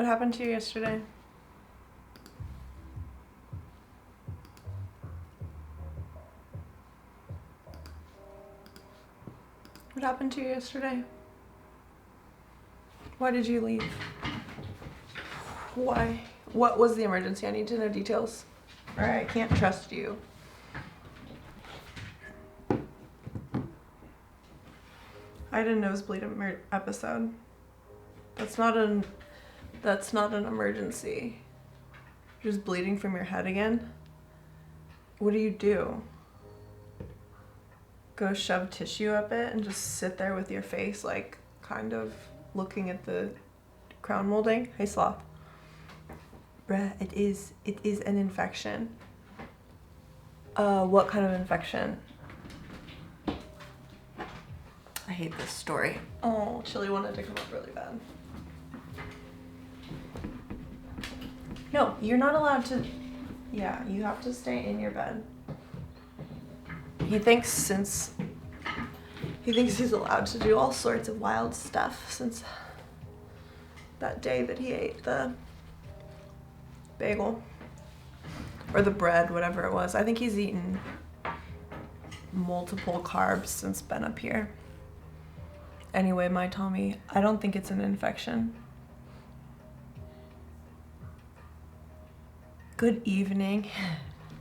What happened to you yesterday? What happened to you yesterday? Why did you leave? Why? What was the emergency? I need to know details. Or I can't trust you. I had a nosebleed episode. That's not an emergency. You're just bleeding from your head again? What do? Go shove tissue up it and just sit there with your face like kind of looking at the crown molding? Hey sloth. Bruh, it is an infection. What kind of infection? I hate this story. Oh, Chili wanted to come up really bad. No, you're not allowed to. Yeah, you have to stay in your bed. He thinks he's allowed to do all sorts of wild stuff since that day that he ate the bagel. Or the bread, whatever it was. I think he's eaten multiple carbs since been up here. Anyway, my Tommy, I don't think it's an infection. Good evening.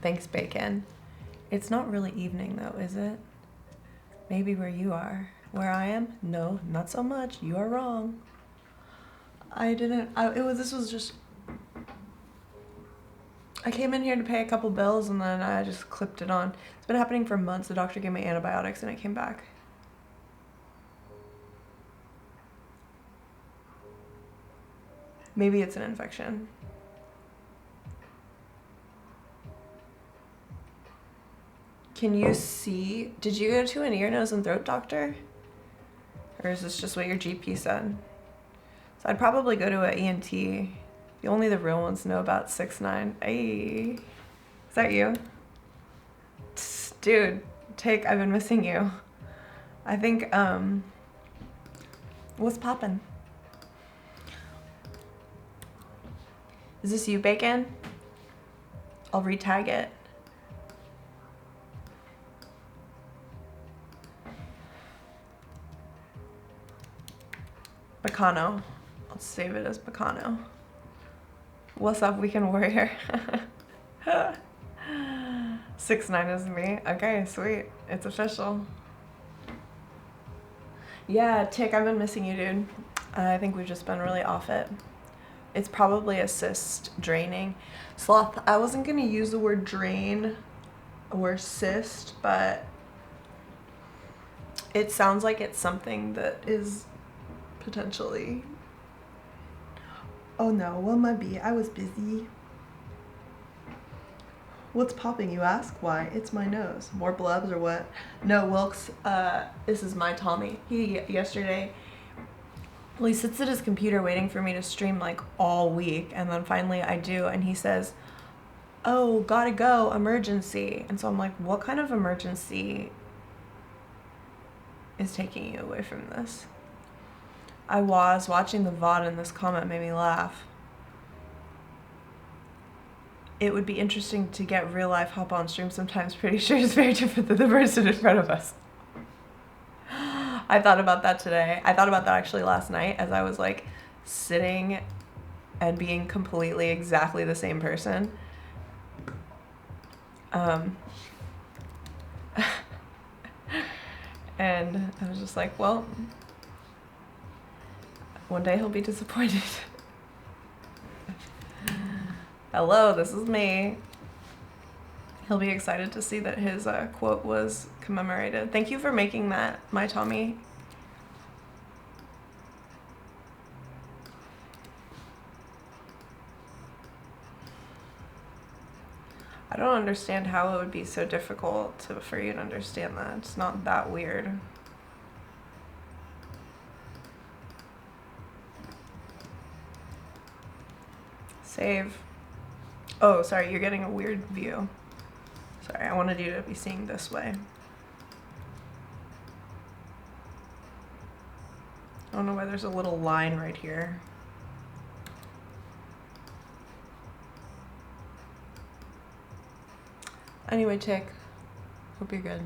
Thanks, Bacon. It's not really evening though, is it? Maybe where you are. Where I am? No, not so much. You are wrong. This was just, I came in here to pay a couple bills and then I just clipped it on. It's been happening for months. The doctor gave me antibiotics and it came back. Maybe it's an infection. Can you see? Did you go to an ear, nose, and throat doctor? Or is this just what your GP said? So I'd probably go to an ENT. Only the real ones know about 6'9". Hey, is that you? Dude, I've been missing you. I think, what's poppin'? Is this you, Bacon? I'll retag it. Bacano. I'll save it as Bacano. What's up, Weekend Warrior? 6'9" is me. Okay, sweet. It's official. Yeah, Tick, I've been missing you, dude. I think we've just been really off it. It's probably a cyst draining. Sloth, I wasn't gonna use the word drain or cyst, but it sounds like it's something that is potentially. Oh no, well might be. I was busy. What's popping, you ask? Why? It's my nose. More blubs or what? No, Wilkes, this is my Tommy. He sits at his computer waiting for me to stream like all week, and then finally I do, and he says, oh, gotta go, emergency. And so I'm like, what kind of emergency is taking you away from this? I was watching the VOD and this comment made me laugh. It would be interesting to get real life hop on stream sometimes. Pretty sure it's very different than the person in front of us. I thought about that today. I thought about that actually last night as I was like sitting and being completely exactly the same person. And I was just like, well, one day he'll be disappointed. Hello, this is me. He'll be excited to see that his quote was commemorated. Thank you for making that, my Tommy. I don't understand how it would be so difficult for you to understand that. It's not that weird. Save. Oh, sorry, you're getting a weird view. Sorry, I wanted you to be seeing this way. I don't know why there's a little line right here. Anyway, Chick, hope you're good.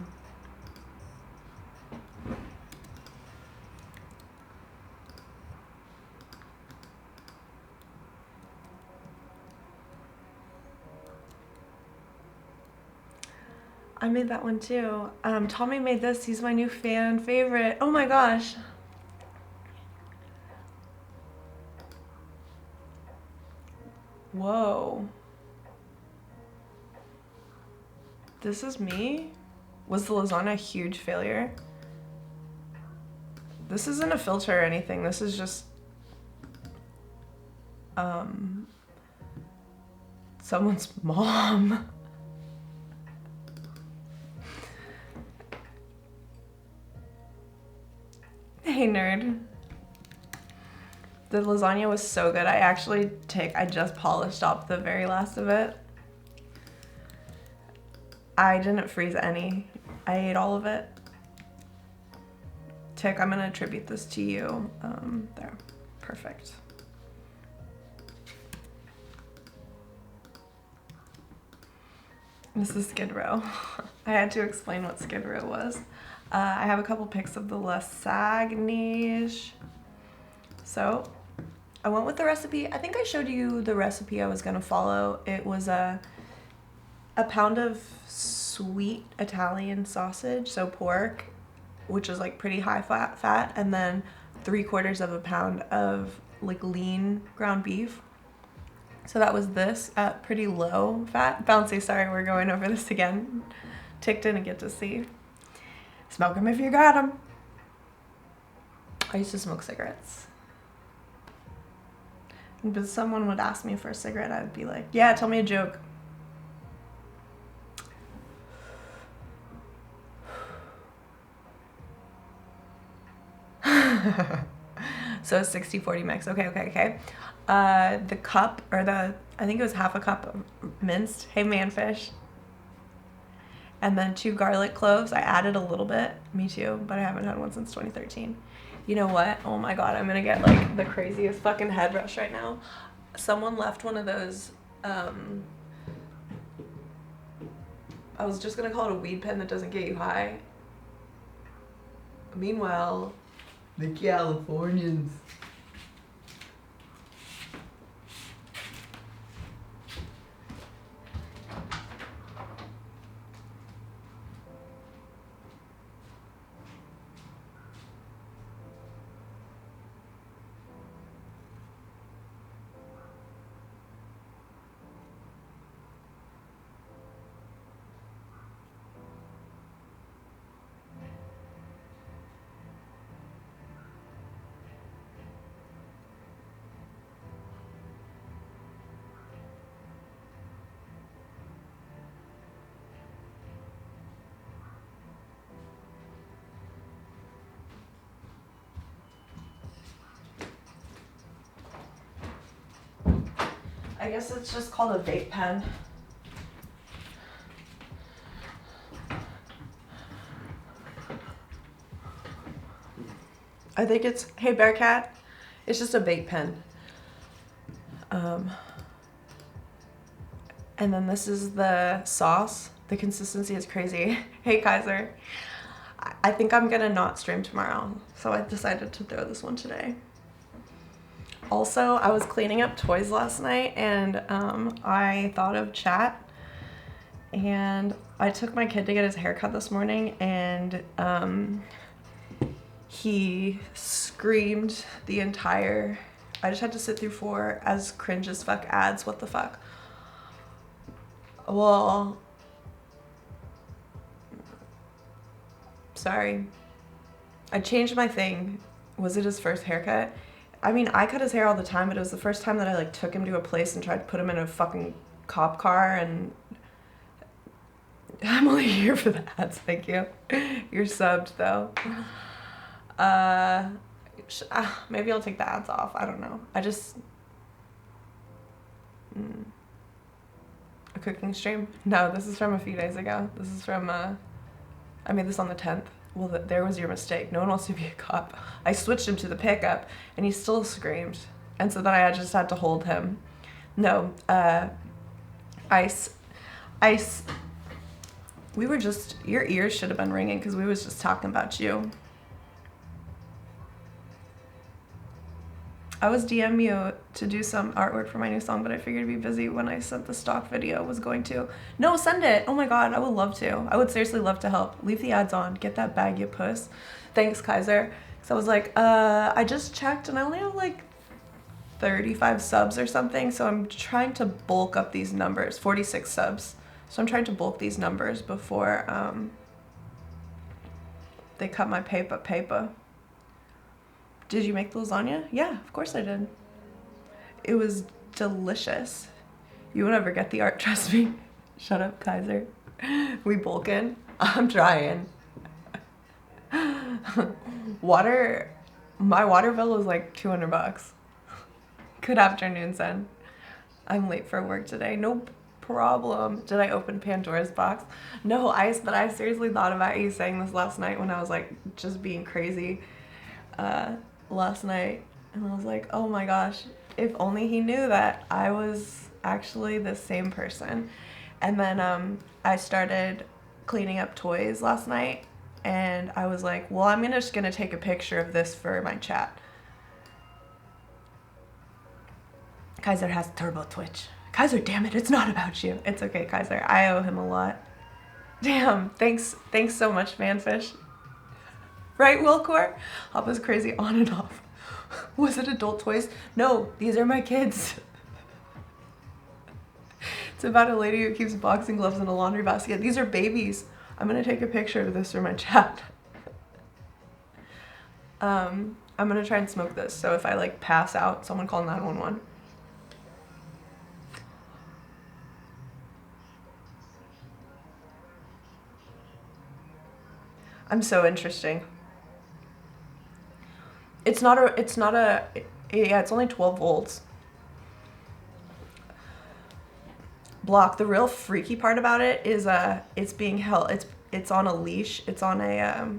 I made that one too. Tommy made this. He's my new fan favorite. Oh my gosh. Whoa. This is me? Was the lasagna a huge failure? This isn't a filter or anything. This is just someone's mom. Hey nerd. The lasagna was so good. I just polished off the very last of it. I didn't freeze any. I ate all of it. Tick, I'm gonna attribute this to you. There, perfect. This is Skid Row. I had to explain what Skid Row was. I have a couple pics of the lasagnes. So, I went with the recipe. I think I showed you the recipe I was gonna follow. It was a pound of sweet Italian sausage, so pork, which is like pretty high fat, and then 3/4 of a pound of like lean ground beef. So that was this at pretty low fat. Bouncy, sorry, we're going over this again. Tick didn't get to see. Smoke them if you got them. I used to smoke cigarettes. But someone would ask me for a cigarette, I'd be like, yeah, tell me a joke. So 60-40 mix. Okay. The cup, or I think it was half a cup of minced, hey manfish. And then 2 garlic cloves. I added a little bit. Me too, but I haven't had one since 2013. You know what? Oh my god, I'm gonna get like the craziest fucking head rush right now. Someone left one of those, I was just gonna call it a weed pen that doesn't get you high. Meanwhile, the Californians. I guess it's just called a vape pen. I think it's, hey Bearcat, it's just a vape pen. And then this is the sauce. The consistency is crazy. Hey Kaiser. I think I'm gonna not stream tomorrow, so I decided to throw this one today. Also, I was cleaning up toys last night and I thought of chat, and I took my kid to get his haircut this morning, and he screamed the entire, I just had to sit through 4 as cringe as fuck ads. What the fuck? Well, sorry. I changed my thing. Was it his first haircut? I mean, I cut his hair all the time, but it was the first time that I like took him to a place and tried to put him in a fucking cop car, and I'm only here for the ads, thank you. You're subbed though. Maybe I'll take the ads off, I don't know. I just, a cooking stream? No, this is from a few days ago. This is from, I made this on the 10th. Well, there was your mistake. No one wants to be a cop. I switched him to the pickup, and he still screamed. And so then I just had to hold him. No, ice. We were just, your ears should have been ringing because we was just talking about you. I was DM you to do some artwork for my new song, but I figured it'd be busy when I sent the stock video. Was going to. No, send it. Oh my god, I would love to. I would seriously love to help. Leave the ads on. Get that bag, you puss. Thanks, Kaiser. So I was like, I just checked and I only have like 35 subs or something. So I'm trying to bulk up these numbers. 46 subs. So I'm trying to bulk these numbers before they cut my paper. Did you make the lasagna? Yeah, of course I did. It was delicious. You won't ever get the art, trust me. Shut up, Kaiser. We bulking. I'm trying. My water bill was like $200. Good afternoon, Zen. I'm late for work today. No problem. Did I open Pandora's box? No, I seriously thought about you saying this last night when I was like just being crazy. Last night, and I was like, oh my gosh, if only he knew that I was actually the same person. And then I started cleaning up toys last night, and I was like, well, I'm just gonna take a picture of this for my chat. Kaiser has turbo twitch. Kaiser, damn it, it's not about you. It's okay, Kaiser, I owe him a lot. Damn, thanks so much, Manfish. Right, Wilcor? Hoppa's crazy on and off. Was it adult toys? No, these are my kids. It's about a lady who keeps boxing gloves in a laundry basket. These are babies. I'm gonna take a picture of this for my chat. I'm gonna try and smoke this, so if I like pass out, someone call 911. I'm so interesting. It's only 12 volts. Block, the real freaky part about it is it's being held, it's on a leash, it's on a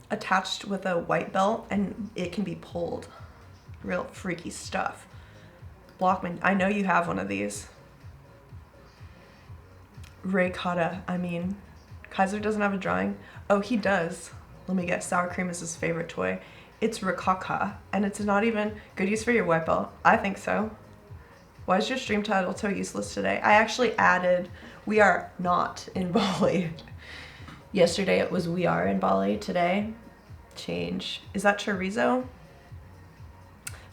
attached with a white belt, and it can be pulled. Real freaky stuff. Blockman, I know you have one of these. Ray Cotta, I mean, Kaiser doesn't have a drawing. Oh, he does. Let me guess, sour cream is his favorite toy. It's ricotta, and it's not even good use for your white belt. I think so. Why is your stream title so useless today? I actually added, we are not in Bali. Yesterday it was we are in Bali. Today, change. Is that chorizo?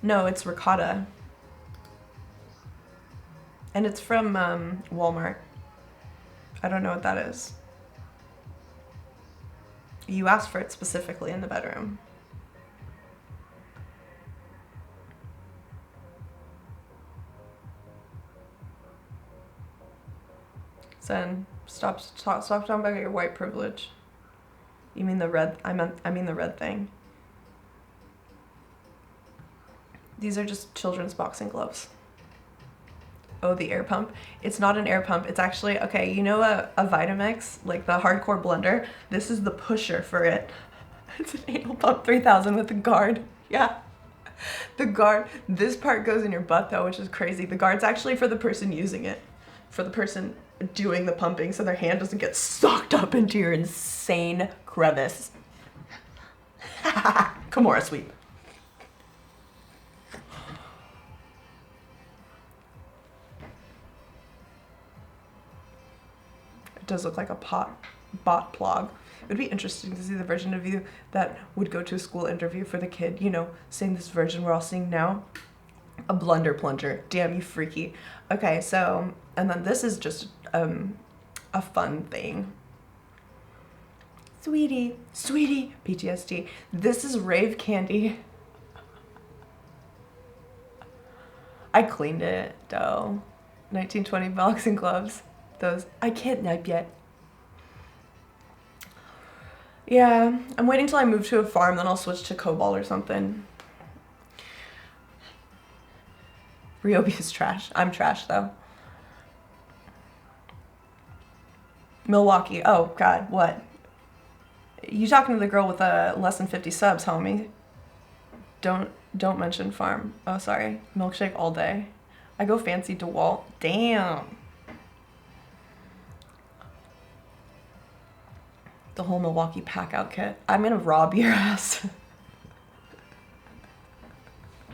No, it's ricotta. And it's from Walmart. I don't know what that is. You asked for it specifically in the bedroom. Zen, stop talking about your white privilege. You mean the red? I mean the red thing. These are just children's boxing gloves. Oh, the air pump. It's not an air pump. It's actually, okay, you know a Vitamix, like the hardcore blender? This is the pusher for it. It's an anal pump 3000 with a guard. Yeah. The guard, this part goes in your butt though, which is crazy. The guard's actually for the person using it, for the person doing the pumping, so their hand doesn't get sucked up into your insane crevice. Kimura sweep. It does look like a bot plug. It would be interesting to see the version of you that would go to a school interview for the kid, you know, seeing this version we're all seeing now. A blunder plunger. Damn, you freaky. Okay, so, and then this is just a fun thing. Sweetie, PTSD. This is rave candy. I cleaned it, though. 1920 boxing gloves. Those, I can't knipe yet. Yeah, I'm waiting till I move to a farm, then I'll switch to Cobalt or something. Ryobi is trash. I'm trash, though. Milwaukee. Oh, God, what? You talking to the girl with less than 50 subs, homie. Don't mention farm. Oh, sorry. Milkshake all day. I go fancy DeWalt. Damn. The whole Milwaukee pack out kit. I'm gonna rob your ass.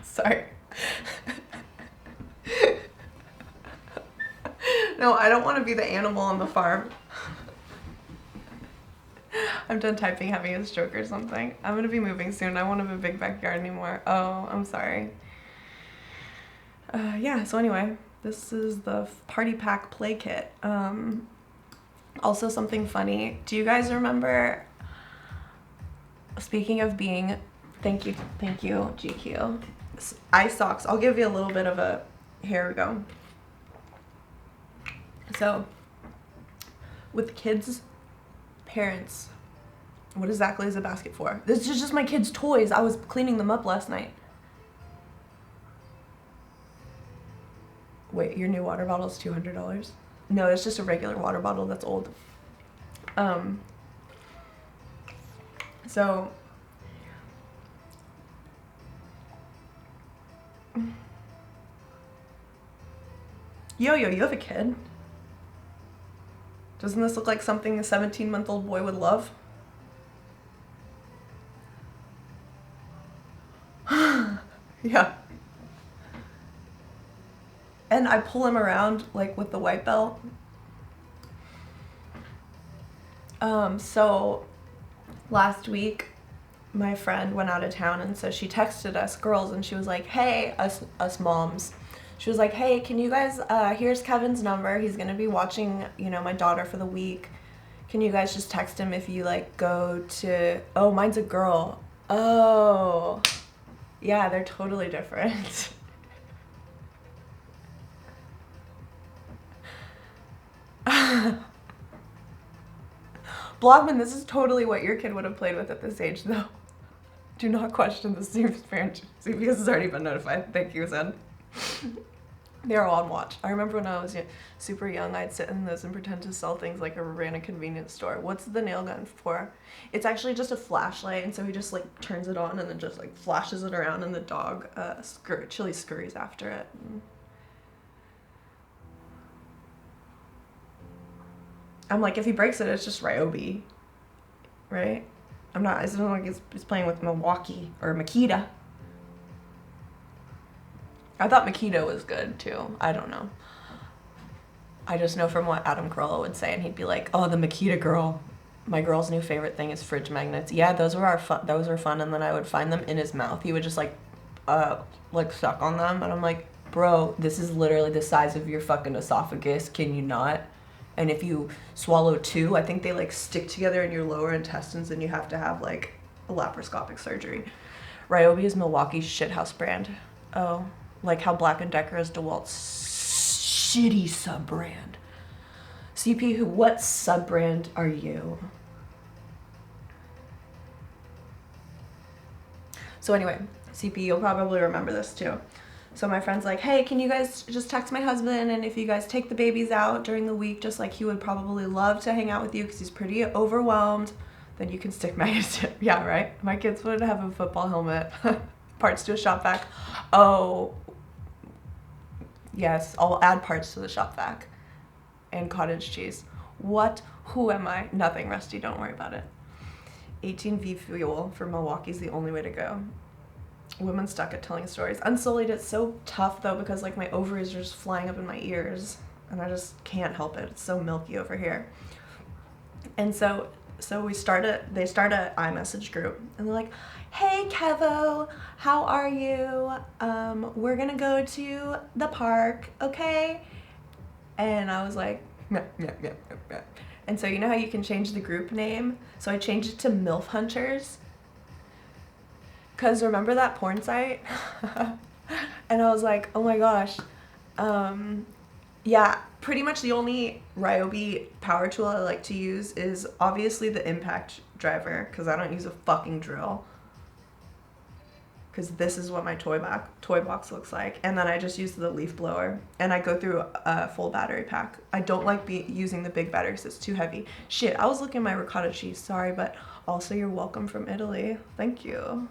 Sorry. No, I don't want to be the animal on the farm. I'm done typing, having a stroke or something. I'm gonna be moving soon. I won't have a big backyard anymore. Oh, I'm sorry. Yeah, so anyway, this is the party pack play kit. Also something funny. Do you guys remember, speaking of being, thank you, GQ, eye socks. I'll give you a little bit of a, here we go. So, with kids' parents, what exactly is a basket for? This is just my kids' toys. I was cleaning them up last night. Wait, your new water bottle is $200? No, it's just a regular water bottle that's old. So, yo, you have a kid? Doesn't this look like something a 17-month-old boy would love? Yeah. And I pull him around like with the white belt. So last week my friend went out of town, and so she texted us girls and she was like, hey, us moms. She was like, hey, can you guys, here's Kevin's number. He's gonna be watching, you know, my daughter for the week. Can you guys just text him if you like go to, oh, mine's a girl. Oh, yeah, they're totally different. Blogman, this is totally what your kid would have played with at this age, though. Do not question the Steve's parent. CBS has already been notified. Thank you, Zen. They're all on watch. I remember when I was super young, I'd sit in those and pretend to sell things like I ran a convenience store. What's the nail gun for? It's actually just a flashlight, and so he just like turns it on and then just like flashes it around, and the dog Chili scurries after it. I'm like, if he breaks it, it's just Ryobi, right? It's not like he's playing with Milwaukee or Makita. I thought Makita was good too. I don't know. I just know from what Adam Carolla would say, and he'd be like, oh, the Makita girl. My girl's new favorite thing is fridge magnets. Yeah, those were fun, and then I would find them in his mouth. He would just like suck on them, and I'm like, bro, this is literally the size of your fucking esophagus. Can you not? And if you swallow two, I think they like stick together in your lower intestines, and you have to have like a laparoscopic surgery. Ryobi is Milwaukee's shithouse brand. Oh, like how Black & Decker is DeWalt's shitty sub-brand. CP, what sub-brand are you? So anyway, CP, you'll probably remember this too. So my friend's like, hey, can you guys just text my husband, and if you guys take the babies out during the week, just like he would probably love to hang out with you because he's pretty overwhelmed, then you can stick magnets in. Yeah, right? My kids would have a football helmet. Parts to a shop vac. Oh, yes, I'll add parts to the shop vac. And cottage cheese. What? Who am I? Nothing, Rusty, don't worry about it. 18V fuel for Milwaukee's the only way to go. Women stuck at telling stories. Unsullied, it's so tough though, because like my ovaries are just flying up in my ears, and I just can't help it. It's so milky over here. And so they start a iMessage group, and they're like, hey Kevo, how are you? We're gonna go to the park, okay? And I was like, meh. And so you know how you can change the group name? So I changed it to MILF Hunters. Because remember that porn site? And I was like, oh my gosh. Yeah, pretty much the only Ryobi power tool I like to use is obviously the impact driver, because I don't use a fucking drill. Because this is what my toy box looks like. And then I just use the leaf blower. And I go through a full battery pack. I don't like using the big battery because it's too heavy. Shit, I was looking at my ricotta cheese. Sorry, but also you're welcome from Italy. Thank you.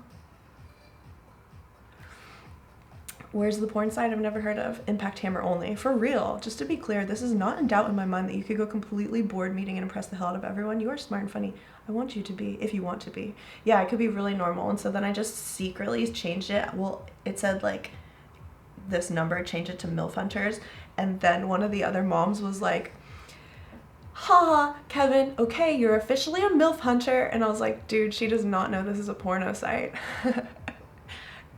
Where's the porn site I've never heard of? Impact Hammer only. For real. Just to be clear, this is not in doubt in my mind that you could go completely board meeting and impress the hell out of everyone. You are smart and funny. I want you to be, if you want to be. Yeah, I could be really normal. And so then I just secretly changed it. Well, it said like this number, change it to MILF Hunters. And then one of the other moms was like, ha, Kevin, okay, you're officially a MILF Hunter. And I was like, dude, she does not know this is a porno site.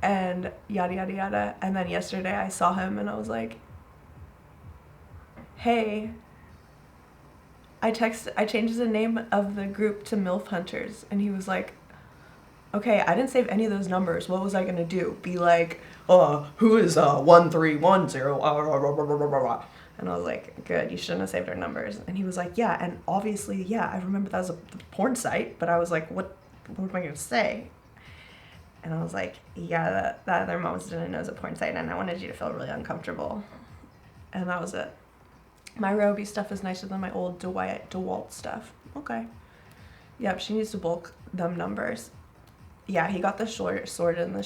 And yada yada yada. And then yesterday I saw him and I was like, hey, I changed the name of the group to MILF Hunters. And he was like, okay, I didn't save any of those numbers. What was I gonna do? Be like, who is 1310? And I was like, good, you shouldn't have saved our numbers. And he was like, yeah, and obviously, yeah, I remember that was a porn site, but I was like, what am I gonna say? And I was like, yeah, that other mom didn't know it was a porn site, and I wanted you to feel really uncomfortable. And that was it. My Roby stuff is nicer than my old DeWalt stuff. Okay. Yep, she needs to bulk them numbers. Yeah, he got the sword and the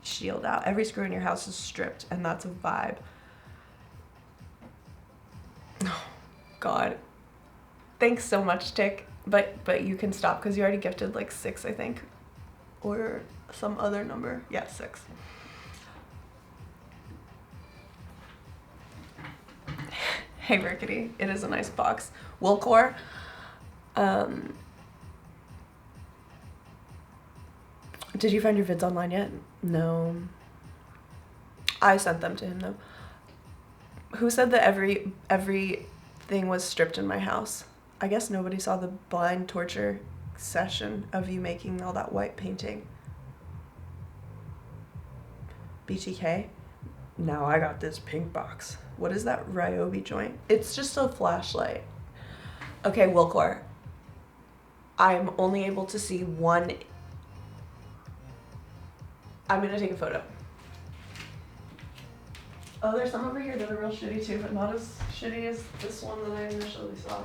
shield out. Every screw in your house is stripped, and that's a vibe. Oh, God. Thanks so much, Tick. But you can stop because you already gifted like 6, I think. Or some other number. Yeah, 6. Hey, Rickety. It is a nice box. Wilcor. Did you find your vids online yet? No. I sent them to him, though. Who said that everything was stripped in my house? I guess nobody saw the blind torture session of you making all that white painting. BTK? Now I got this pink box. What is that Ryobi joint? It's just a flashlight. Okay, Wilcor. I'm only able to see one. I'm gonna take a photo. Oh, there's some over here that are real shitty too, but not as shitty as this one that I initially saw.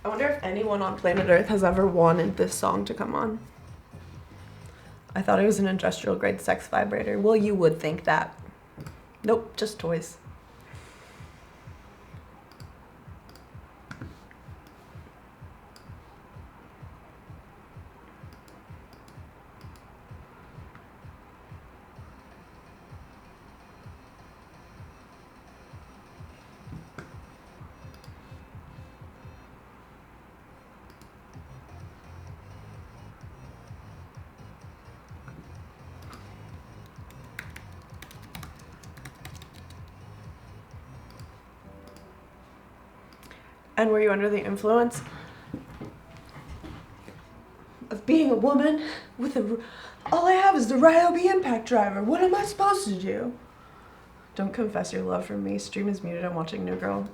I wonder if anyone on planet Earth has ever wanted this song to come on. I thought it was an industrial grade sex vibrator. Well, you would think that. Nope, just toys. And were you under the influence of being a woman with all I have is the Ryobi impact driver? What am I supposed to do? Don't confess your love for me. Stream is muted. I'm watching New Girl.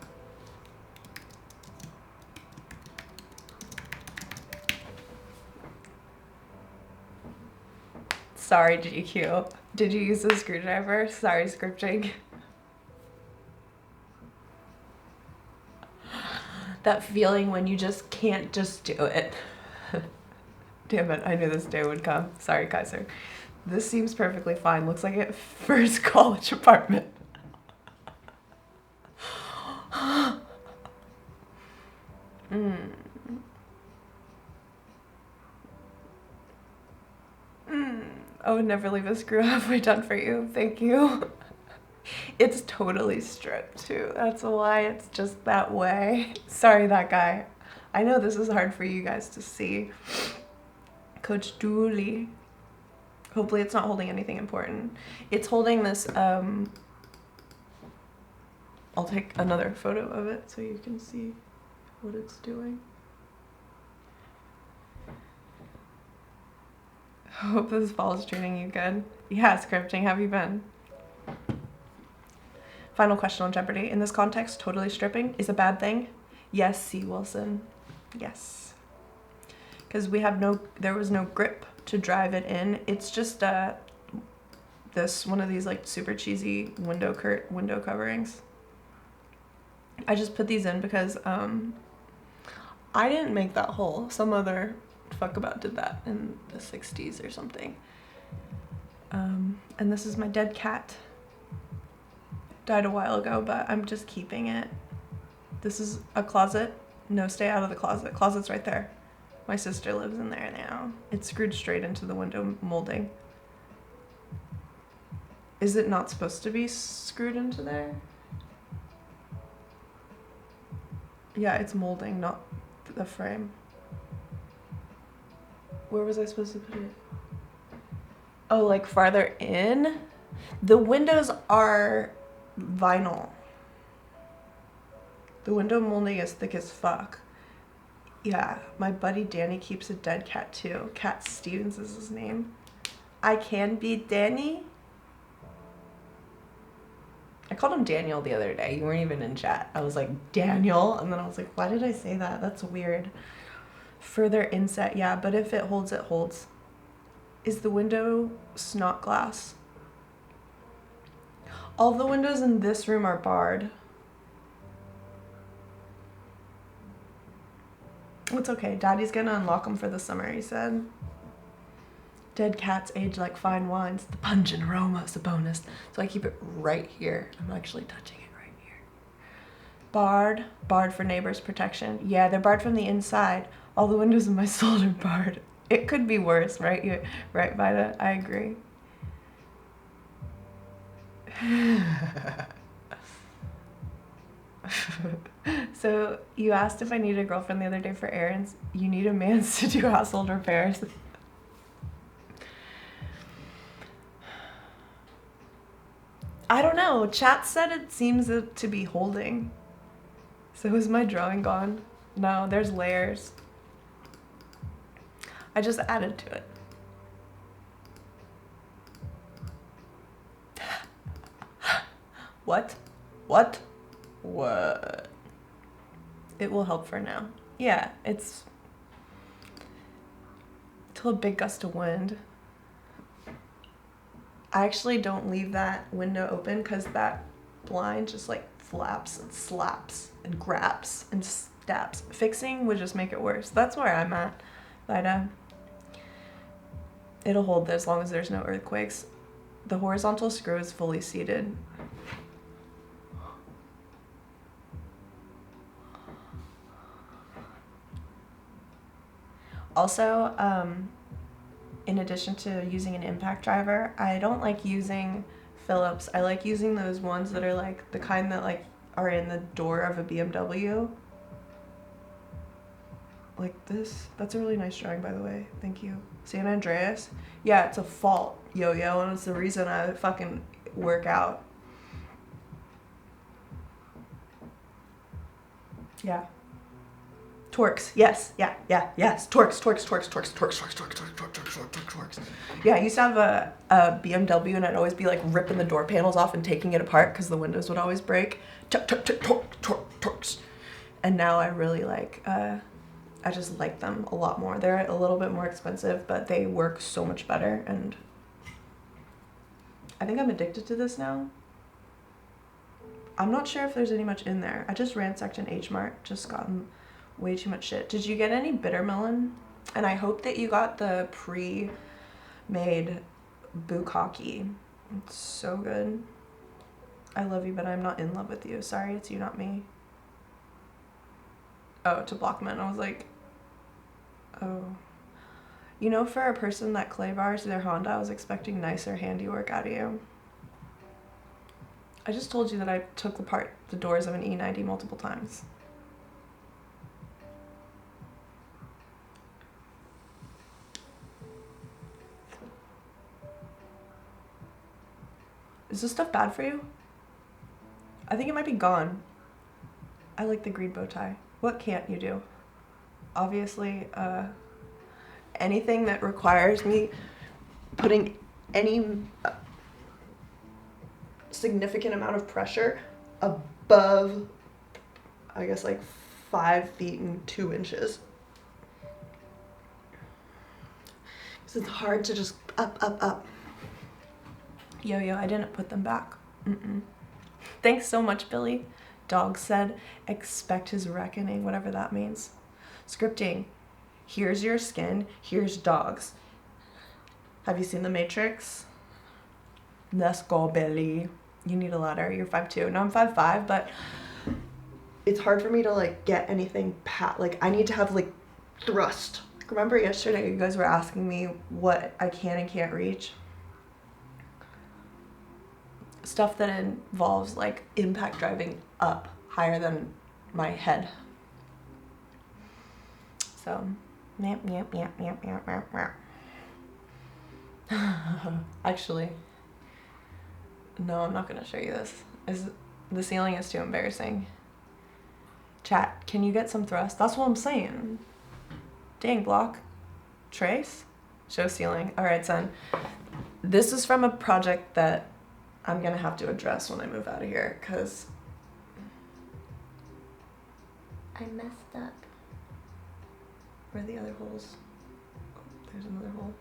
Sorry, GQ. Did you use a screwdriver? Sorry, scripting. That feeling when you just can't just do it. Damn it, I knew this day would come. Sorry, Kaiser. This seems perfectly fine. Looks like a first college apartment. I would never leave a screw halfway done for you. Thank you. It's totally stripped too. That's why it's just that way. Sorry, that guy. I know this is hard for you guys to see. Coach Dooley. Hopefully it's not holding anything important. It's holding this, I'll take another photo of it so you can see what it's doing. Hope this fall is treating you good. Yeah, scripting, have you been? Final question on Jeopardy. In this context, totally stripping is a bad thing? Yes, C. Wilson. Yes. Because there was no grip to drive it in. It's just one of these like super cheesy window coverings. I just put these in because I didn't make that hole. Some other fuckabout did that in the 60s or something. And this is my dead cat. Died a while ago, but I'm just keeping it. This is a closet. No, stay out of the closet. Closet's right there. My sister lives in there now. It's screwed straight into the window molding. Is it not supposed to be screwed into there? Yeah, it's molding, not the frame. Where was I supposed to put it? Oh, like farther in? The windows are vinyl. The window molding is thick as fuck. Yeah, my buddy Danny keeps a dead cat too. Cat Stevens is his name. I can be Danny. I called him Daniel the other day. You weren't even in chat. I was like, Daniel? And then I was like, why did I say that? That's weird. Further inset, yeah, but if it holds, it holds. Is the window snot glass? All the windows in this room are barred. It's okay. Daddy's gonna unlock them for the summer, he said. Dead cats age like fine wines. The pungent aroma is a bonus. So I keep it right here. I'm actually touching it right here. Barred. Barred for neighbors' protection. Yeah, they're barred from the inside. All the windows in my soul are barred. It could be worse, right? Right, Vida? I agree. So you asked if I needed a girlfriend the other day for errands. You need a man to do household repairs. I don't know. Chat said it seems to be holding. So is my drawing gone? No, there's layers. I just added to it. What? What? What? It will help for now. Yeah, it's till a big gust of wind. I actually don't leave that window open because that blind just like flaps and slaps and grabs and stabs. Fixing would just make it worse. That's where I'm at. But it'll hold as long as there's no earthquakes. The horizontal screw is fully seated. Also, in addition to using an impact driver, I don't like using Phillips. I like using those ones that are like the kind that like are in the door of a BMW. Like this. That's a really nice drawing, by the way. Thank you. San Andreas. Yeah, it's a fault, yo-yo, and it's the reason I fucking work out. Yeah. Torques, yes, yes. Torques. Yeah, I used to have a BMW and I'd always be like ripping the door panels off and taking it apart because the windows would always break. Torques. And now I really like, I just like them a lot more. They're a little bit more expensive, but they work so much better. And I think I'm addicted to this now. I'm not sure if there's any much in there. I just ransacked an H Mart, just gotten way too much shit. Did you get any bitter melon? And I hope that you got the pre-made bukkake. It's so good. I love you, but I'm not in love with you. Sorry, it's you, not me. Oh, to Blockman. I was like, oh. You know, for a person that clay bars their Honda, I was expecting nicer handiwork out of you. I just told you that I took apart the doors of an E90 multiple times. Is this stuff bad for you? I think it might be gone. I like the green bow tie. What can't you do? Obviously, anything that requires me putting any significant amount of pressure above, I guess, like 5 feet and 2 inches. Because it's hard to just up. Yo, I didn't put them back. Thanks so much, Billy. Dog said, expect his reckoning, whatever that means. Scripting. Here's your skin, here's dogs. Have you seen The Matrix? Let's go, BALI. You need a ladder. You're 5'2". No, I'm 5'5", but it's hard for me to like get anything like I need to have like thrust. Remember yesterday you guys were asking me what I can and can't reach? Stuff that involves like impact driving up higher than my head. So, yep. Actually, no, I'm not gonna show you this. The ceiling is too embarrassing. Chat, can you get some thrust? That's what I'm saying. Dang, block. Trace? Show ceiling. Alright, son. This is from a project that I'm gonna have to address when I move out of here, because I messed up. Where are the other holes? Oh, there's another hole.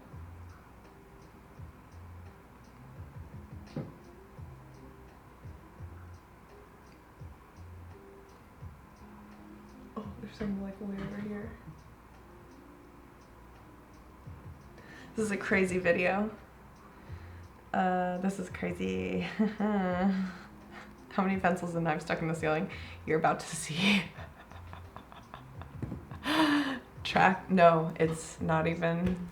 Oh, there's some like way over here. This is a crazy video. This is crazy. How many pencils and knives stuck in the ceiling? You're about to see. Track? No, it's not even.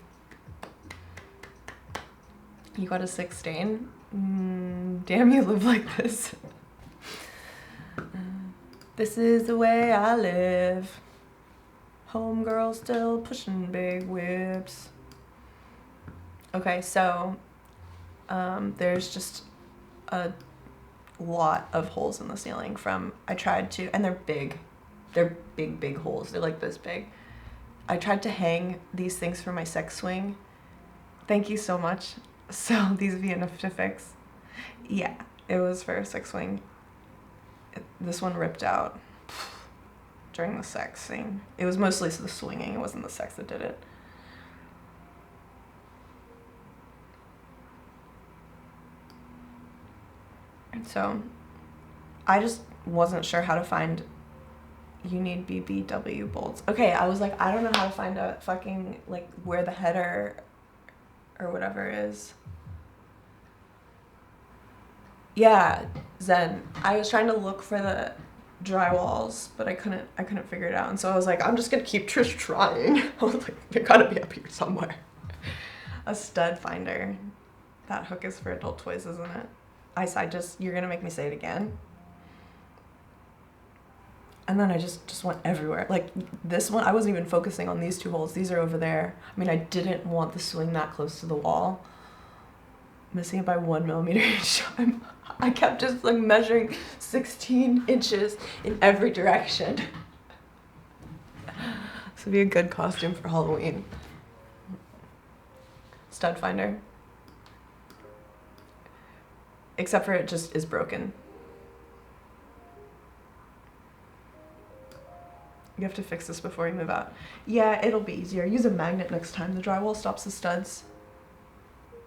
You got a 16? Damn, you live like this. This is the way I live. Homegirl still pushing big whips. Okay, so there's just a lot of holes in the ceiling from, I tried to, and they're big. They're big holes. They're like this big. I tried to hang these things for my sex swing. Thank you so much. So these would be enough to fix. Yeah, it was for a sex swing. This one ripped out during the sex thing. It was mostly the swinging. It wasn't the sex that did it. And so I just wasn't sure how to find, you need BBW bolts. Okay, I was like, I don't know how to find a fucking, like, where the header or whatever is. Yeah, Zen. I was trying to look for the drywalls, but I couldn't figure it out. And so I was like, I'm just gonna keep trying. I was like, they gotta be up here somewhere. A stud finder. That hook is for adult toys, isn't it? I just, you're gonna make me say it again. And then I just went everywhere. Like this one, I wasn't even focusing on these two holes. These are over there. I mean, I didn't want the swing that close to the wall. Missing it by 1 millimeter each time. I kept just like measuring 16 inches in every direction. This would be a good costume for Halloween. Stud finder. Except for it just is broken. You have to fix this before you move out. Yeah, it'll be easier. Use a magnet next time. The drywall stops the studs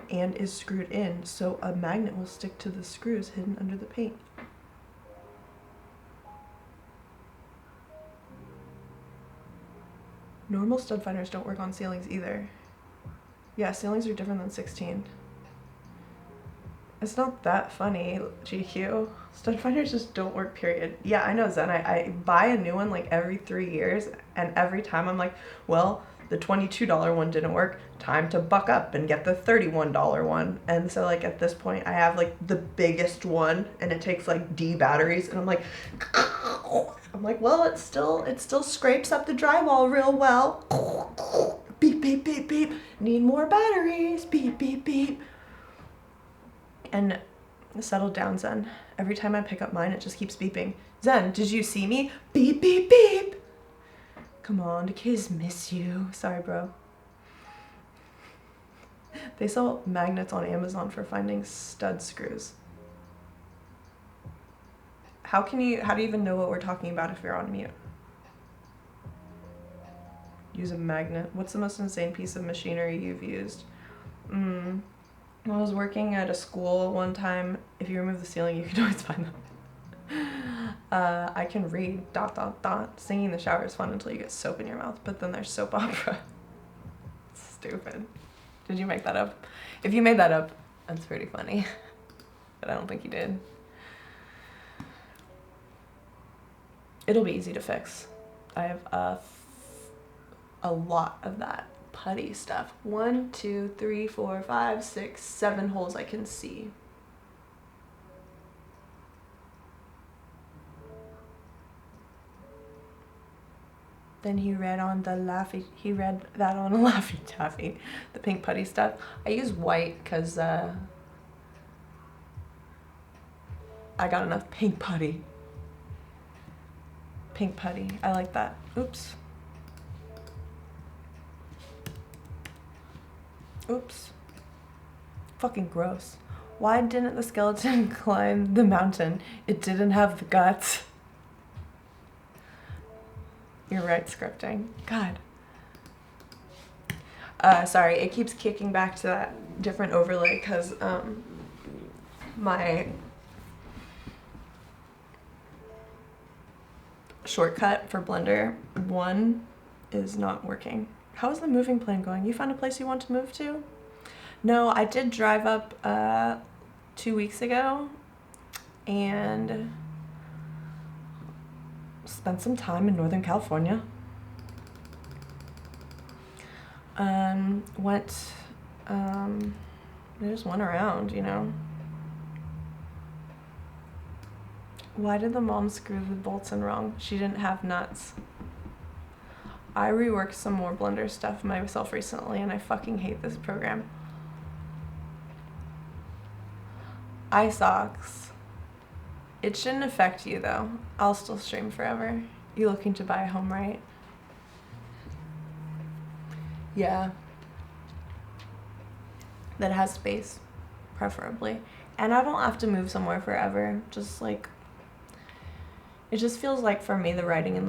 and is screwed in, so a magnet will stick to the screws hidden under the paint. Normal stud finders don't work on ceilings either. Yeah, ceilings are different than 16. It's not that funny, GQ. Stud finders just don't work, period. Yeah, I know, Zen. I buy a new one like every 3 years, and every time I'm like, well, the $22 one didn't work. Time to buck up and get the $31 one. And so like at this point I have like the biggest one, and it takes like D batteries, and I'm like, well, it still scrapes up the drywall real well. Beep, beep, beep, beep. Need more batteries. Beep, beep, beep. And settle down, Zen. Every time I pick up mine, it just keeps beeping. Zen, did you see me? Beep, beep, beep. Come on, the kids miss you. Sorry, bro. They sell magnets on Amazon for finding stud screws. How do you even know what we're talking about if you're on mute? Use a magnet. What's the most insane piece of machinery you've used? When I was working at a school one time, if you remove the ceiling, you can always find them. I can read ... Singing in the shower is fun until you get soap in your mouth, but then there's soap opera. Stupid. Did you make that up? If you made that up, that's pretty funny. But I don't think you did. It'll be easy to fix. I have a lot of that putty stuff. 1, 2, 3, 4, 5, 6, 7 holes I can see. Then he read that on a Laffy Taffy, the pink putty stuff. I use white because I got enough pink putty. Pink putty, I like that. Oops. Oops. Fucking gross. Why didn't the skeleton climb the mountain? It didn't have the guts. You're right, scripting. God. Sorry, it keeps kicking back to that different overlay because my shortcut for Blender 1 is not working. How is the moving plan going? You found a place you want to move to? No, I did drive up 2 weeks ago and spent some time in Northern California. I just went around, you know. Why did the mom screw the bolts in wrong? She didn't have nuts. I reworked some more Blender stuff myself recently and I fucking hate this program. Eye socks. It shouldn't affect you though. I'll still stream forever. You looking to buy a home, right? Yeah. That has space, preferably. And I don't have to move somewhere forever. Just like, it just feels like for me the writing is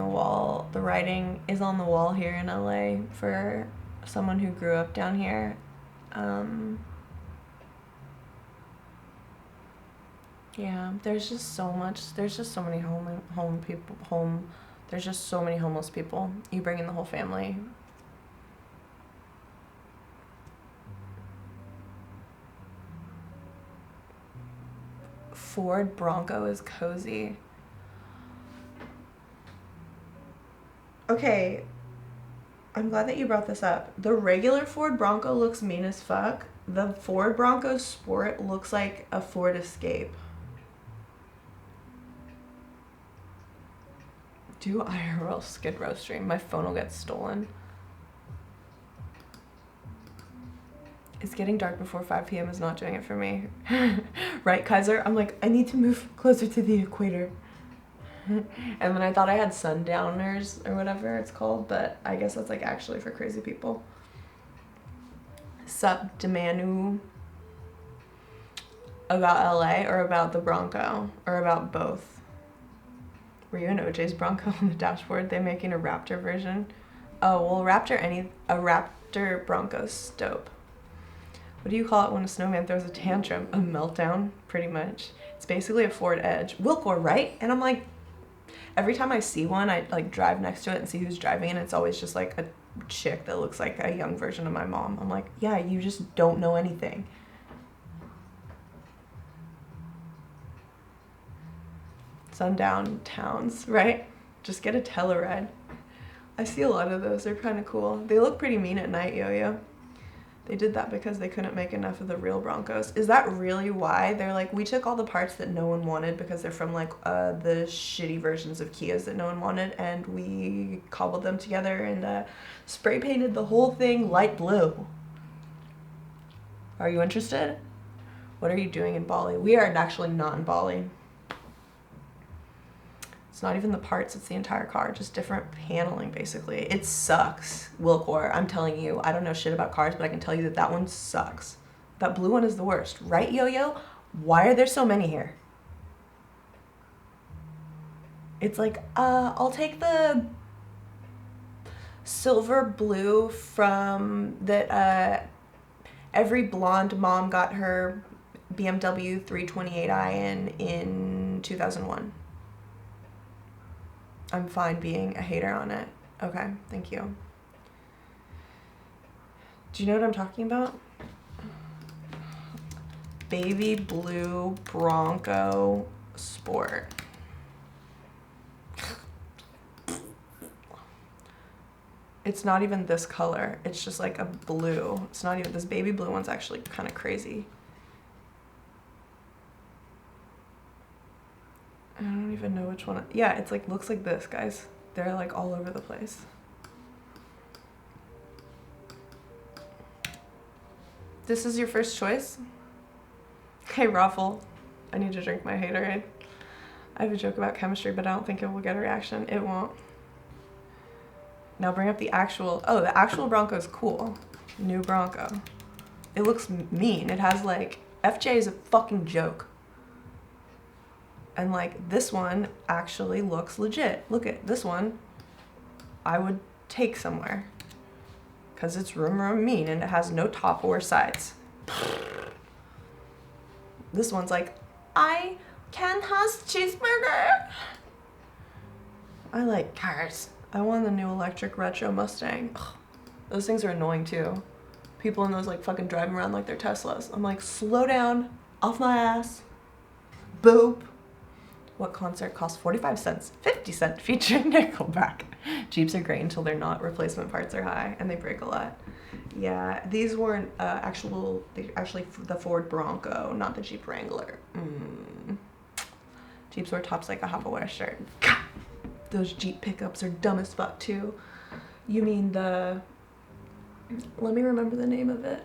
on the wall here in LA for someone who grew up down here. Yeah, there's just so many there's just so many homeless people. You bring in the whole family. Ford Bronco is cozy. Okay, I'm glad that you brought this up. The regular Ford Bronco looks mean as fuck. The Ford Bronco Sport looks like a Ford Escape. Do IRL Skid Row stream. My phone will get stolen. It's getting dark before 5 p.m. is not doing it for me. Right, Kaiser? I'm like, I need to move closer to the equator. And then I thought I had sundowners or whatever it's called, but I guess that's like actually for crazy people. Sup, Demanu? About LA or about the Bronco? Or about both? Were you in OJ's Bronco on the dashboard? They're making a Raptor version. Oh, well, a Raptor Bronco's dope. What do you call it when a snowman throws a tantrum? A meltdown, pretty much. It's basically a Ford Edge. Wilcor, right? And I'm like, every time I see one, I like drive next to it and see who's driving, and it's always just like a chick that looks like a young version of my mom. I'm like, yeah, you just don't know anything. Sundown towns, right? Just get a Telluride. I see a lot of those. They're kind of cool. They look pretty mean at night, Yo-Yo. They did that because they couldn't make enough of the real Broncos. Is that really why? They're like, we took all the parts that no one wanted because they're from like the shitty versions of Kias that no one wanted, and we cobbled them together and spray painted the whole thing light blue. Are you interested? What are you doing in Bali? We are actually not in Bali. It's not even the parts, it's the entire car, just different paneling, basically. It sucks, Wilcor. I'm telling you, I don't know shit about cars, but I can tell you that that one sucks. That blue one is the worst. Right, Yo-Yo? Why are there so many here? It's like, I'll take the silver blue from that every blonde mom got her BMW 328i in 2001. I'm fine being a hater on it. Okay, thank you. Do you know what I'm talking about? Baby blue Bronco Sport. It's not even this color. It's just like a blue. It's not even, this baby blue one's actually kind of crazy. I don't even know which one. Yeah, it's like, looks like this, guys. They're like all over the place. This is your first choice? Hey, Ruffle. I need to drink my haterade. I have a joke about chemistry, but I don't think it will get a reaction. It won't. Now bring up the actual, oh, the actual Bronco's cool. New Bronco. It looks mean. It has like, FJ is a fucking joke. And like this one actually looks legit. Look at this one. I would take somewhere. Cause it's room mean and it has no top or sides. This one's like, I can have cheeseburger. I like cars. I want the new electric retro Mustang. Ugh, those things are annoying too. People in those like fucking driving around like they're Teslas. I'm like, slow down, off my ass. Boop. What concert costs 45 cents, 50 cents featuring Nickelback? Jeeps are great until they're not. Replacement parts are high and they break a lot. Yeah, these weren't actually the Ford Bronco, not the Jeep Wrangler. Jeeps wear tops like a Hapabott shirt. Those Jeep pickups are dumb as fuck too. You mean the, let me remember the name of it.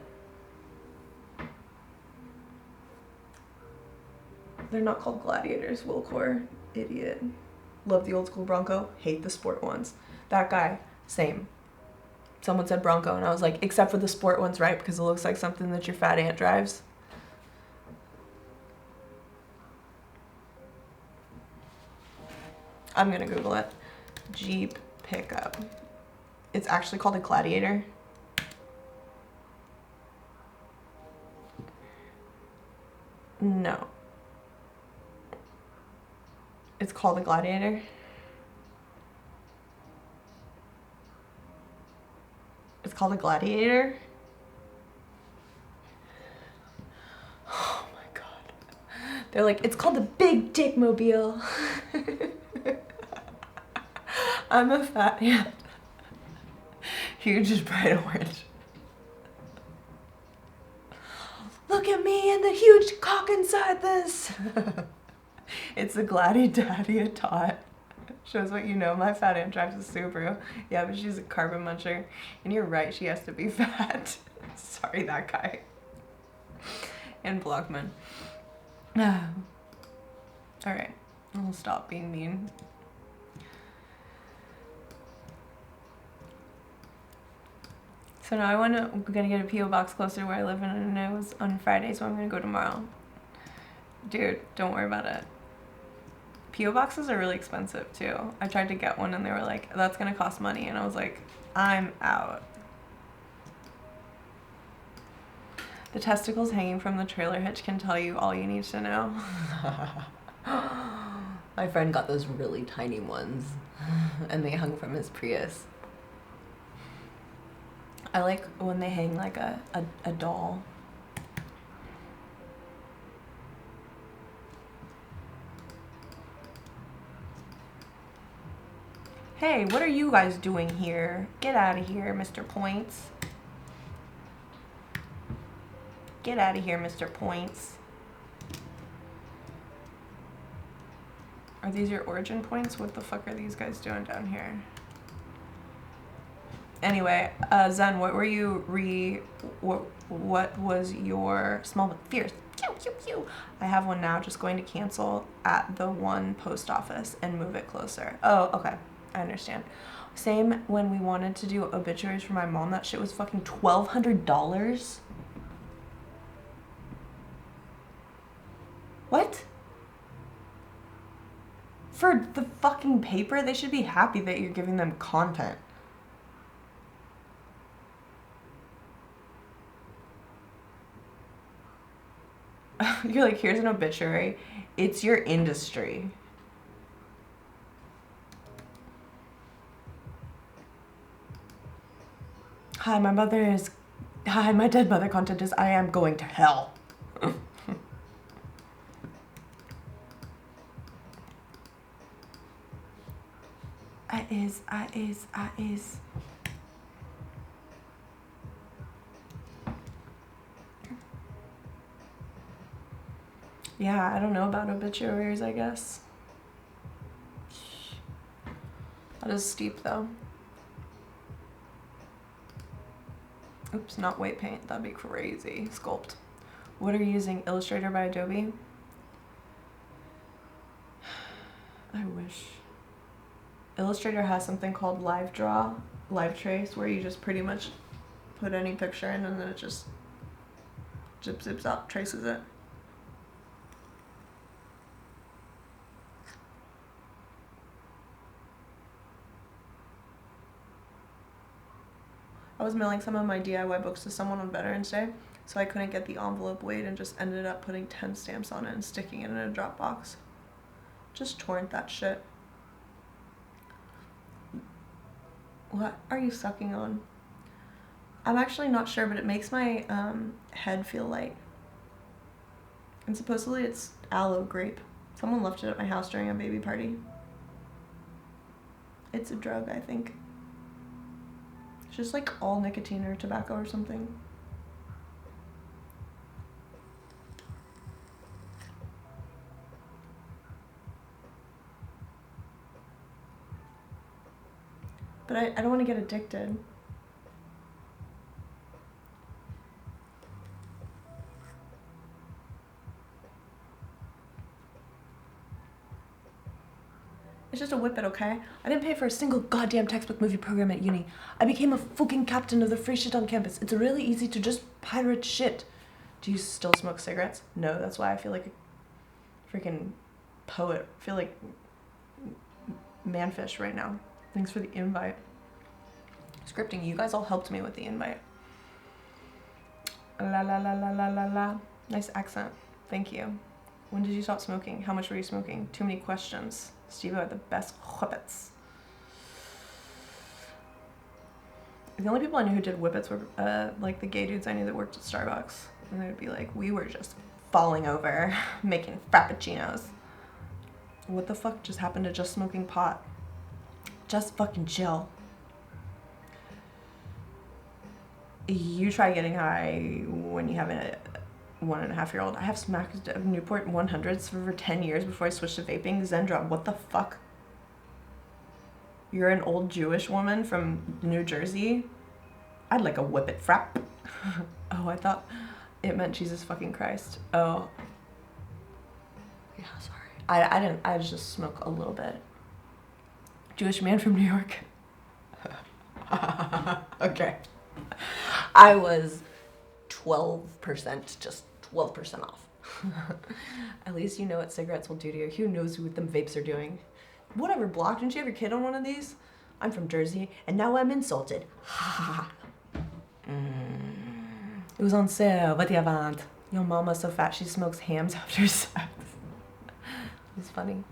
They're not called Gladiators, Wilcor. Idiot. Love the old school Bronco, hate the sport ones. That guy, same. Someone said Bronco and I was like, except for the sport ones, right? Because it looks like something that your fat aunt drives. I'm gonna Google it. Jeep pickup. It's actually called a Gladiator. No. It's called a Gladiator. It's called a Gladiator. Oh my god. They're like, it's called the Big Dick Mobile. I'm a fat aunt. Huge is bright orange. Look at me and the huge cock inside this. It's a Gladdy Daddy a tot. Shows what you know. My fat aunt drives a Subaru. Yeah, but she's a carbon muncher. And you're right, she has to be fat. Sorry, that guy. And Blockman. Alright, I'll stop being mean. So now I'm gonna get a P.O. box closer to where I live, and it was on Friday, so I'm gonna go tomorrow. Dude, don't worry about it. P.O. boxes are really expensive too. I tried to get one and they were like, that's gonna cost money, and I was like, I'm out. The testicles hanging from the trailer hitch can tell you all you need to know. My friend got those really tiny ones and they hung from his Prius. I like when they hang like a doll. Hey, what are you guys doing here? Get out of here, Mr. Points. Get out of here, Mr. Points. Are these your origin points? What the fuck are these guys doing down here? Anyway, Zen, what were you what was your small but fierce? Pew, pew, pew. I have one now, just going to cancel at the one post office and move it closer. Oh, okay. I understand. Same when we wanted to do obituaries for my mom. That shit was fucking $1,200. What? For the fucking paper? They should be happy that you're giving them content. You're like, here's an obituary. It's your industry. Hi, my dead mother content is I am going to hell. I is. Yeah, I don't know about obituaries, I guess. That is steep, though. Oops, not white paint. That'd be crazy. Sculpt. What are you using? Illustrator by Adobe? I wish. Illustrator has something called Live Trace, where you just pretty much put any picture in and then it just zips up, traces it. I was mailing some of my DIY books to someone on Veterans Day, so I couldn't get the envelope weight and just ended up putting 10 stamps on it and sticking it in a drop box. Just torrent that shit. What are you sucking on? I'm actually not sure, but it makes my head feel light. And supposedly it's aloe grape. Someone left it at my house during a baby party. It's a drug, I think. It's just like all nicotine or tobacco or something. But I don't want to get addicted. It's just a whippet, okay? I didn't pay for a single goddamn textbook movie program at uni. I became a fucking captain of the free shit on campus. It's really easy to just pirate shit. Do you still smoke cigarettes? No, that's why I feel like a freaking poet. I feel like manfish right now. Thanks for the invite. Scripting, you guys all helped me with the invite. La la la la la la la. Nice accent. Thank you. When did you stop smoking? How much were you smoking? Too many questions. Steve had the best whippets. The only people I knew who did whippets were like the gay dudes I knew that worked at Starbucks. And they would be like, we were just falling over, making frappuccinos. What the fuck just happened to just smoking pot? Just fucking chill. You try getting high when you have a 1.5-year-old. I have smacked Newport 100s for 10 years before I switched to vaping. Zendra, what the fuck? You're an old Jewish woman from New Jersey? I'd like a whippet frap. Oh, I thought it meant Jesus fucking Christ. Oh. Yeah, sorry. I just smoke a little bit. Jewish man from New York. Okay. I was 12%, just 12% off. At least you know what cigarettes will do to you. Who knows what them vapes are doing? Whatever, Block, didn't you have your kid on one of these? I'm from Jersey, and now I'm insulted. It was on sale. What do you want? Your mama's so fat she smokes hams after sex. It's funny.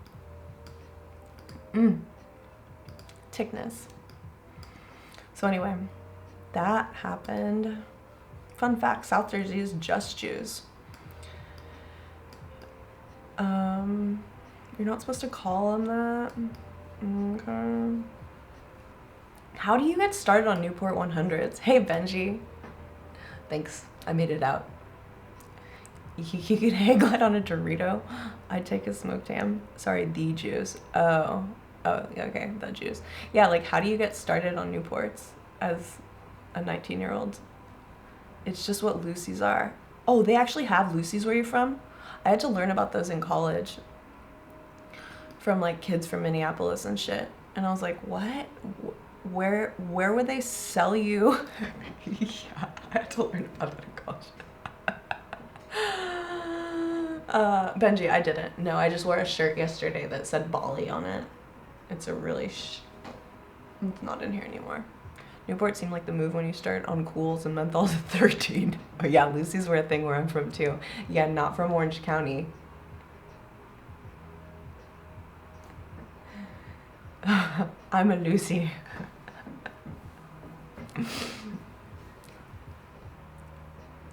Tickness. So anyway, that happened. Fun fact, South Jersey is just Jews. You're not supposed to call them that. Okay. How do you get started on Newport 100s? Hey, Benji. Thanks. I made it out. You could hang glide on a Dorito. I'd take a smoked ham. Sorry, the Jews. Oh, okay, the Jews. Yeah, like, how do you get started on Newports as a 19-year-old? It's just what Lucy's are. Oh, they actually have Lucy's where you're from? I had to learn about those in college from, like, kids from Minneapolis and shit. And I was like, what? Where would they sell you? Yeah, I had to learn about that in college. Benji, I didn't. No, I just wore a shirt yesterday that said BALI on it. It's a really it's not in here anymore. Newport seemed like the move when you start on cools and menthols at 13. Oh yeah, Lucy's were a thing where I'm from too. Yeah, not from Orange County. I'm a Lucy.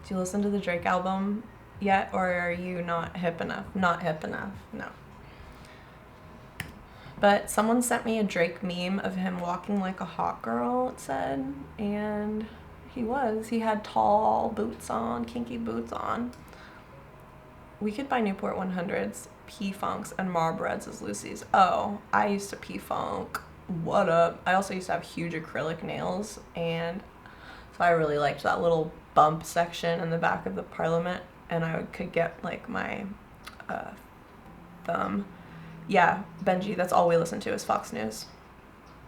Do you listen to the Drake album yet, or are you not hip enough? Not hip enough, no. But someone sent me a Drake meme of him walking like a hot girl, it said, and he had tall boots on, kinky boots on. We could buy Newport 100s, P-Funks, and Marbreds as Lucy's. Oh, I used to P-Funk. What up? I also used to have huge acrylic nails, and so I really liked that little bump section in the back of the Parliament, and I could get like my thumb. Yeah, Benji, that's all we listen to is Fox News.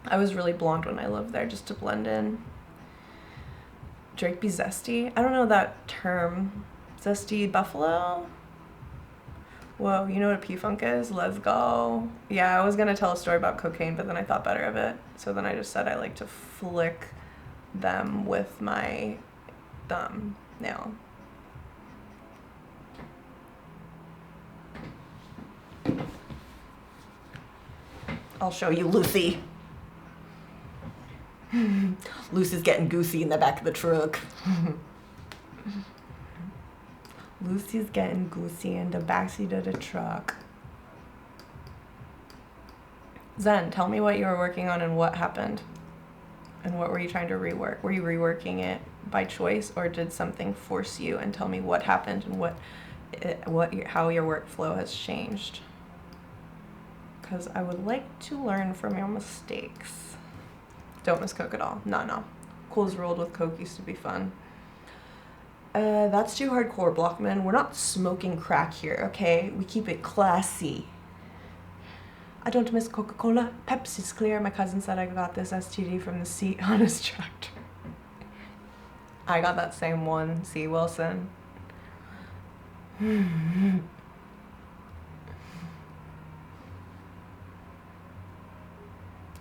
I was really blonde when I lived there just to blend in. Drake be zesty? I don't know that term. Zesty buffalo? Whoa, you know what a P-Funk is? Let's go. Yeah, I was gonna tell a story about cocaine, but then I thought better of it. So then I just said I like to flick them with my thumb nail. I'll show you Lucy. Lucy's getting goosey in the back of the truck. Lucy's getting goosey in the backseat of the truck. Zen, tell me what you were working on and what happened. And what were you trying to rework? Were you reworking it by choice, or did something force you? And tell me what happened and how your workflow has changed. Because I would like to learn from your mistakes. Don't miss Coke at all. No. Cool as rolled with Coke used to be fun. That's too hardcore, Blockman. We're not smoking crack here, okay? We keep it classy. I don't miss Coca-Cola. Pepsi's clear. My cousin said I got this STD from the seat on his tractor. I got that same one, C. Wilson.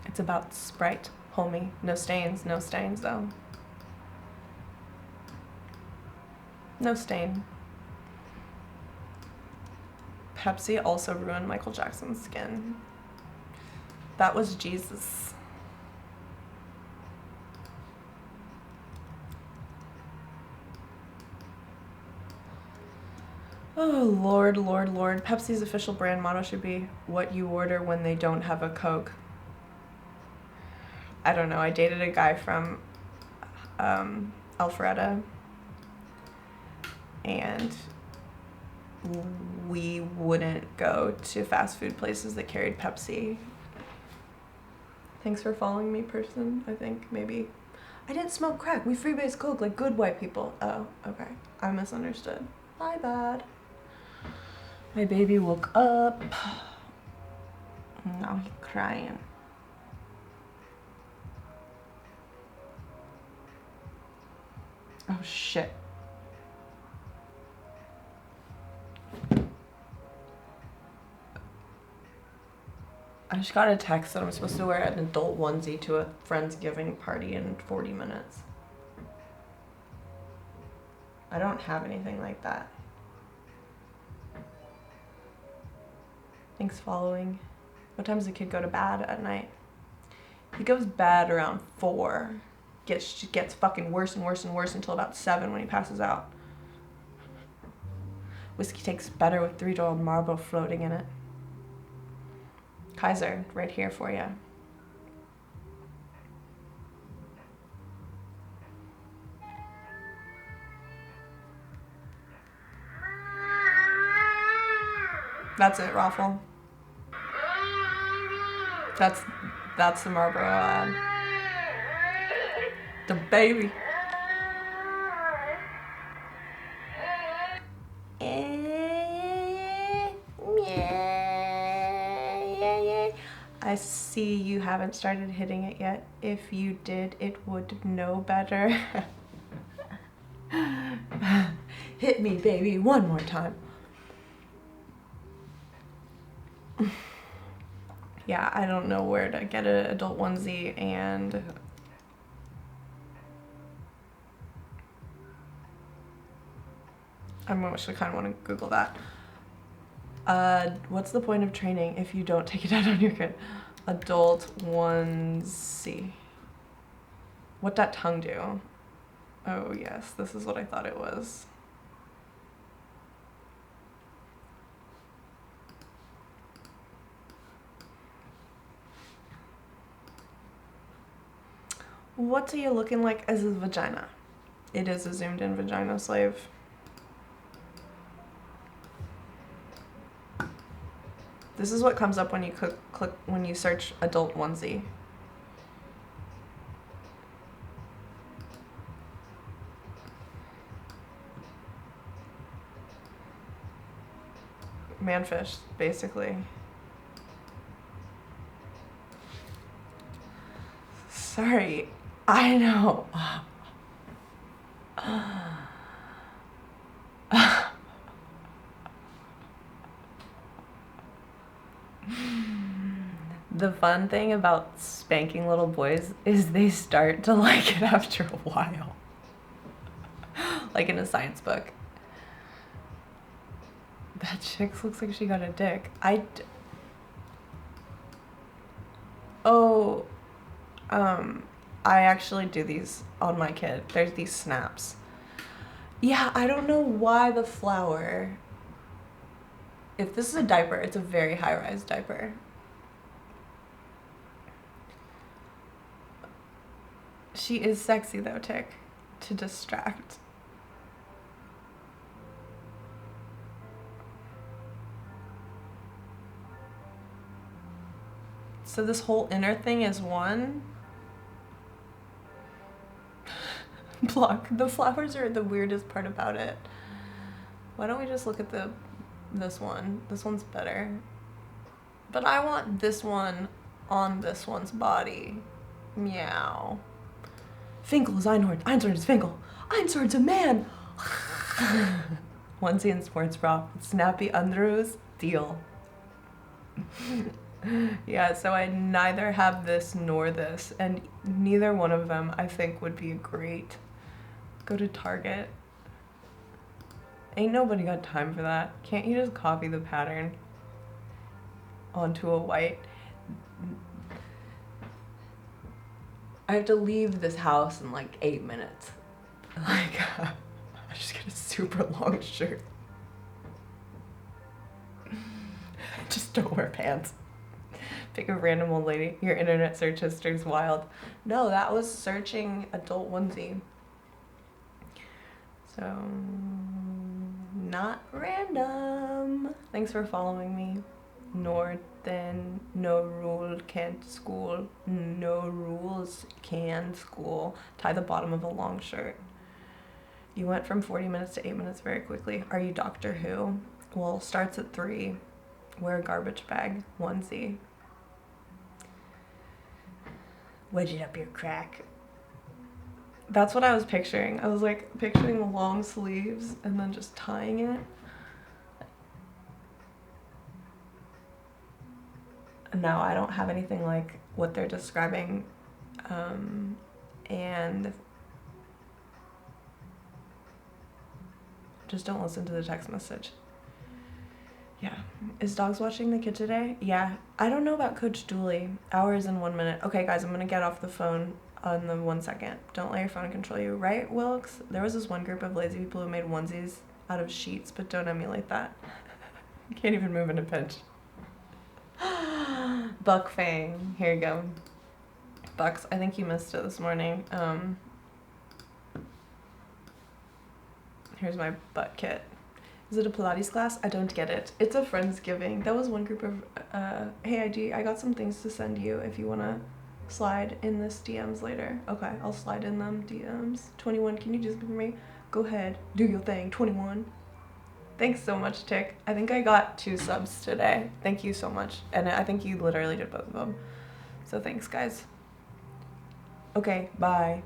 It's about Sprite, homie. No stains though. No stain. Pepsi also ruined Michael Jackson's skin. That was Jesus. Oh, Lord. Pepsi's official brand motto should be what you order when they don't have a Coke. I don't know. I dated a guy from Alpharetta, and we wouldn't go to fast food places that carried Pepsi. Thanks for following me, person. I think maybe I didn't smoke crack. We freebase Coke like good white people. Oh, okay. I misunderstood. My bad. My baby woke up. Now he's crying. Oh shit. I just got a text that I'm supposed to wear an adult onesie to a Friendsgiving party in 40 minutes. I don't have anything like that. Thanks following. What time does the kid go to bed at night? He goes to bed around 4. Gets fucking worse and worse and worse until about 7 when he passes out. Whiskey tastes better with 3-year-old Marlboro floating in it. Kaiser, right here for you. That's it, Raffle. That's the Marlboro ad. The baby. I see you haven't started hitting it yet. If you did, it would know better. Hit me, baby, one more time. Yeah, I don't know where to get an adult onesie, and I'm actually kind of want to Google that. What's the point of training if you don't take it out on your kid? Adult onesie. What that tongue do? Oh yes, this is what I thought it was. What are you looking like as a vagina? It is a zoomed in vagina, slave. This is what comes up when you click when you search adult onesie. Manfish, basically. Sorry, I know. The fun thing about spanking little boys is they start to like it after a while. Like in a science book. That chick looks like she got a dick. Oh, I actually do these on my kid. There's these snaps. Yeah, I don't know why the flower. If this is a diaper, it's a very high-rise diaper. She is sexy though, Tick, to distract. So this whole inner thing is one. Block. The flowers are the weirdest part about it. Why don't we just look at this one? This one's better. But I want this one on this one's body. Meow. Finkel is Einhorn. Einhorn is Finkel. Einhorn's a man. Onesie and sports bra. Snappy underoos. Deal. Yeah, so I neither have this nor this, and neither one of them I think would be great. Go to Target. Ain't nobody got time for that. Can't you just copy the pattern onto a white? I have to leave this house in like 8 minutes. Like, I just get a super long shirt. Just don't wear pants. Pick a random old lady. Your internet search history is wild. No, that was searching adult onesie. So, not random. Thanks for following me. Northern, no rule, can't school. No rules, can school. Tie the bottom of a long shirt. You went from 40 minutes to 8 minutes very quickly. Are you Doctor Who? Well, starts at 3. Wear a garbage bag. Onesie. Wedge it up your crack. That's what I was picturing. I was like picturing the long sleeves and then just tying it. No, I don't have anything like what they're describing. And just don't listen to the text message. Yeah. Is Dogs watching the kid today? Yeah. I don't know about Coach Dooley. Hours in 1 minute. Okay, guys, I'm going to get off the phone on the 1 second. Don't let your phone control you. Right, Wilkes? There was this one group of lazy people who made onesies out of sheets, but don't emulate that. You can't even move in a pinch. Buck Fang. Here you go. Bucks, I think you missed it this morning. Here's my butt kit. Is it a Pilates class? I don't get it. It's a Friendsgiving. That was one group of, hey IG, I got some things to send you if you want to slide in this DMs later. Okay, I'll slide in them DMs. 21, can you just for me? Go ahead, do your thing, 21. Thanks so much, Tick. I think I got 2 subs today. Thank you so much. And I think you literally did both of them. So thanks, guys. Okay, bye.